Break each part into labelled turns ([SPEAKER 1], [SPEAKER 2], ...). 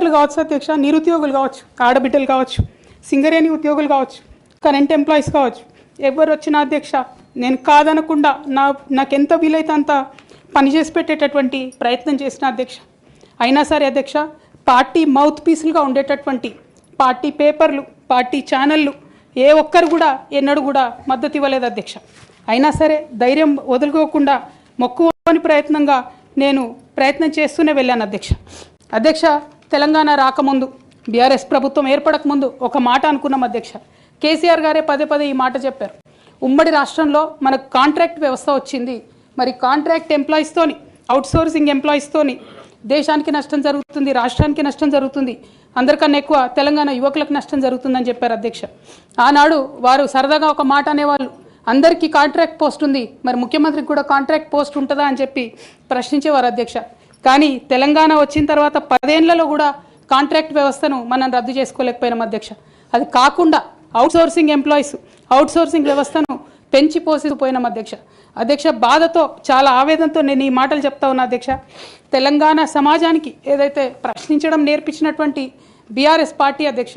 [SPEAKER 1] పెన్షనర్లు కావచ్చు అధ్యక్ష, నిరుద్యోగులు కావచ్చు, ఆడబిడ్డలు కావచ్చు, సింగరేణి ఉద్యోగులు కావచ్చు, కరెంట్ ఎంప్లాయీస్ కావచ్చు, ఎవరు వచ్చినా అధ్యక్ష నేను కాదనకుండా నాకెంత వీలైతే అంత పనిచేసి పెట్టేటటువంటి ప్రయత్నం చేసిన అధ్యక్ష. అయినా సరే అధ్యక్ష, పార్టీ మౌత్ పీసులుగా ఉండేటటువంటి పార్టీ పేపర్లు, పార్టీ ఛానళ్ళు ఏ ఒక్కరు కూడా ఎన్నడూ కూడా మద్దతు ఇవ్వలేదు అధ్యక్ష. అయినా సరే ధైర్యం వదులుకోకుండా మొక్కువని ప్రయత్నంగా నేను ప్రయత్నం చేస్తూనే వెళ్ళాను అధ్యక్ష. అధ్యక్ష, తెలంగాణ రాకముందు, బీఆర్ఎస్ ప్రభుత్వం ఏర్పడకముందు ఒక మాట అనుకున్నాం అధ్యక్ష. కేసీఆర్ గారే పదే పదే ఈ మాట చెప్పారు. ఉమ్మడి రాష్ట్రంలో మనకు కాంట్రాక్ట్ వ్యవస్థ వచ్చింది, మరి కాంట్రాక్ట్ ఎంప్లాయీస్తోని, అవుట్సోర్సింగ్ ఎంప్లాయీస్తోని దేశానికి నష్టం జరుగుతుంది, రాష్ట్రానికి నష్టం జరుగుతుంది, అందరికన్నా ఎక్కువ తెలంగాణ యువకులకు నష్టం జరుగుతుందని చెప్పారు అధ్యక్ష. ఆనాడు వారు సరదాగా ఒక మాట అనేవాళ్ళు, అందరికీ కాంట్రాక్ట్ పోస్ట్ ఉంది, మరి ముఖ్యమంత్రికి కూడా కాంట్రాక్ట్ పోస్ట్ ఉంటుందా అని చెప్పి ప్రశ్నించేవారు అధ్యక్ష. కానీ తెలంగాణ వచ్చిన తర్వాత 10 ఏళ్లలో కూడా కాంట్రాక్ట్ వ్యవస్థను మనం రద్దు చేసుకోలేకపోయినాం అధ్యక్ష. అది కాకుండా అవుట్సోర్సింగ్ ఎంప్లాయీస్, అవుట్సోర్సింగ్ వ్యవస్థను పెంచి పోసిపోయినాం అధ్యక్ష. అధ్యక్ష, బాధతో, చాలా ఆవేదనతో నేను ఈ మాటలు చెప్తా ఉన్నా అధ్యక్ష. తెలంగాణ సమాజానికి ఏదైతే ప్రశ్నించడం నేర్పించినటువంటి బీఆర్ఎస్ పార్టీ అధ్యక్ష,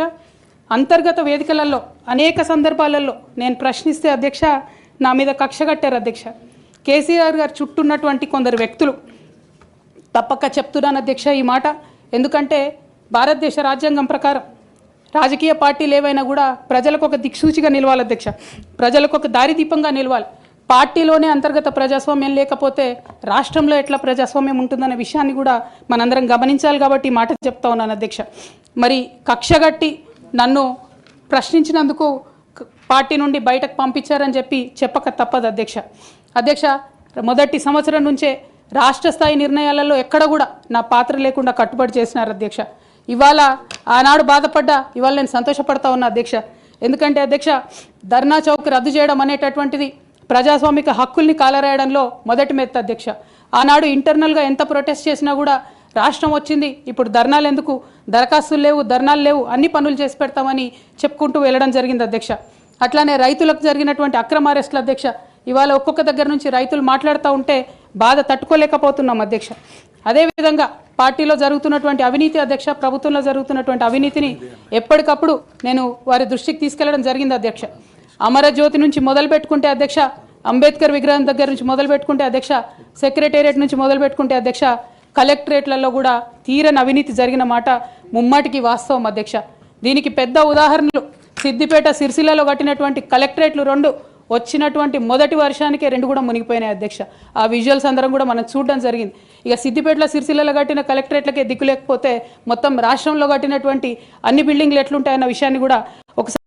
[SPEAKER 1] అంతర్గత వేదికలలో అనేక సందర్భాలలో నేను ప్రశ్నిస్తే అధ్యక్ష నా మీద కక్ష కట్టారు అధ్యక్ష. కేసీఆర్ గారు చుట్టూ ఉన్నటువంటి కొందరు వ్యక్తులు, తప్పక చెప్తున్నాను అధ్యక్ష ఈ మాట, ఎందుకంటే భారతదేశ రాజ్యాంగం ప్రకారం రాజకీయ పార్టీలు ఏవైనా కూడా ప్రజలకు ఒక దిక్సూచిగా నిలవాలి అధ్యక్ష, ప్రజలకు ఒక దారిదీపంగా నిలవాలి. పార్టీలోనే అంతర్గత ప్రజాస్వామ్యం లేకపోతే రాష్ట్రంలో ఎట్లా ప్రజాస్వామ్యం ఉంటుందనే విషయాన్ని కూడా మనందరం గమనించాలి. కాబట్టి ఈ మాట చెప్తా ఉన్నాను అధ్యక్ష. మరి కక్షగట్టి నన్ను ప్రశ్నించినందుకు పార్టీ నుండి బయటకు పంపించారని చెప్పి చెప్పక తప్పదు అధ్యక్ష. అధ్యక్ష, మొదటి సంవత్సరం నుంచే రాష్ట్ర స్థాయి నిర్ణయాలలో ఎక్కడ కూడా నా పాత్ర లేకుండా కట్టుబడి చేసినారు అధ్యక్ష. ఇవాళ ఆనాడు బాధపడ్డా, ఇవాళ నేను సంతోషపడతా ఉన్నా అధ్యక్ష. ఎందుకంటే అధ్యక్ష, ధర్నా చౌక్ రద్దు చేయడం అనేటటువంటిది ప్రజాస్వామిక హక్కుల్ని కాలరాయడంలో మొదటి మెత్త అధ్యక్ష. ఆనాడు ఇంటర్నల్గా ఎంత ప్రొటెస్ట్ చేసినా కూడా రాష్ట్రం వచ్చింది, ఇప్పుడు ధర్నాలు ఎందుకు, దరఖాస్తులు లేవు, ధర్నాలు లేవు, అన్ని పనులు చేసి పెడతామని చెప్పుకుంటూ వెళ్ళడం జరిగింది అధ్యక్ష. అట్లానే రైతులకు జరిగినటువంటి అక్రమ అరెస్టులు అధ్యక్ష, ఇవాళ ఒక్కొక్క దగ్గర నుంచి రైతులు మాట్లాడుతూ ఉంటే బాధ తట్టుకోలేకపోతున్నాం అధ్యక్ష. అదేవిధంగా పార్టీలో జరుగుతున్నటువంటి అవినీతి అధ్యక్ష, ప్రభుత్వంలో జరుగుతున్నటువంటి అవినీతిని ఎప్పటికప్పుడు నేను వారి దృష్టికి తీసుకెళ్లడం జరిగింది అధ్యక్ష. అమరజ్యోతి నుంచి మొదలు పెట్టుకుంటే అధ్యక్ష, అంబేద్కర్ విగ్రహం దగ్గర నుంచి మొదలు పెట్టుకుంటే అధ్యక్ష, సెక్రటేరియట్ నుంచి మొదలు పెట్టుకుంటే అధ్యక్ష, కలెక్టరేట్లలో కూడా తీరని అవినీతి జరిగిన మాట ముమ్మాటికి వాస్తవం అధ్యక్ష. దీనికి పెద్ద ఉదాహరణలు సిద్దిపేట, సిరిసిల్లలో కట్టినటువంటి కలెక్టరేట్లు 2 వచ్చినటువంటి మొదటి వర్షానికే 2 కూడా మునిగిపోయినాయి అధ్యక్ష. ఆ విజువల్స్ అందరం కూడా మనం చూడడం జరిగింది. ఇక సిద్దిపేటలో, సిరిసిల్లలో కట్టిన కలెక్టరేట్లకే దిక్కు లేకపోతే మొత్తం రాష్ట్రంలో కట్టినటువంటి అన్ని బిల్డింగ్లు ఎట్లుంటాయన్న విషయాన్ని కూడా ఒకసారి